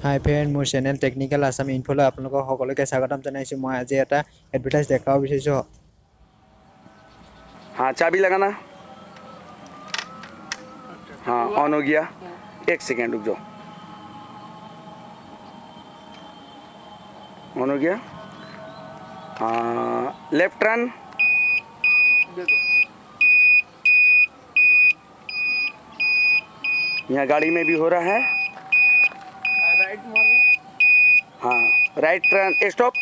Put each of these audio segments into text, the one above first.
High friend, মোৰ channel technical Assam ইনফলৈ আপোনালোকক সকলোকে স্বাগতম জনাইছোঁ। মই আজি এটা এডভাৰটাইজ দেখাব বিচাৰিছোঁ। हाँ चाबी लगाना। हाँ ऑन हो गया। एक सेकेंड रुक जाओ। ऑन हो गया। हाँ लेफ्ट टर्न। यहाँ गाड़ी में भी हो रहा है। राइट मारो। हाँ राइट टर्न स्टॉप।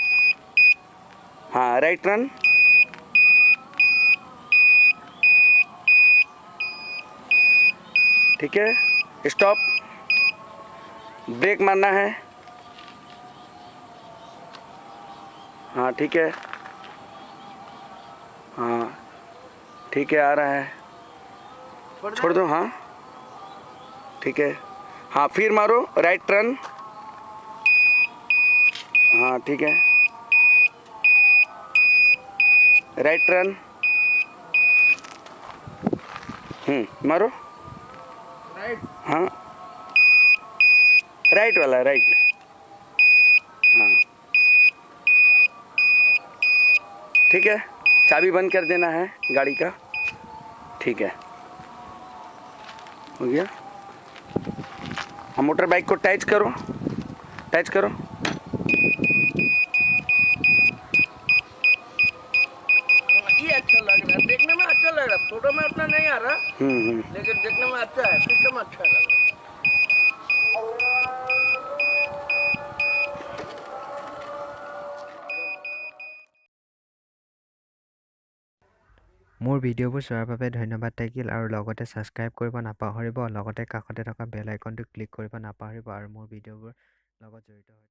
हाँ राइट टर्न। ठीक है स्टॉप। ब्रेक मारना है। हाँ ठीक है। हाँ ठीक है आ रहा है। छोड़ दो। हाँ ठीक है। हाँ फिर मारो राइट टर्न। हाँ ठीक है राइट टर्न। मारो राइट। हाँ राइट वाला राइट। हाँ ठीक है। चाबी बंद कर देना है गाड़ी का। ठीक है हो गया। मोटर बाइक को टच करो। टच करो। ये अच्छा लग रहा है, देखने में अच्छा लग रहा है, फोटो में उतना नहीं आ रहा लेकिन देखने में अच्छा है, सिस्टम अच्छा लग रहा है। মোৰ ভিডিঅ'বোৰ চোৱাৰ বাবে ধন্যবাদ থাকিল আৰু লগতে ছাবস্ক্ৰাইব কৰিব নাপাহৰিব। লগতে কাষতে থকা বেল আইকনটো ক্লিক কৰিব নাপাহৰিব আৰু মোৰ ভিডিঅ'বোৰ লগত জড়িত হৈ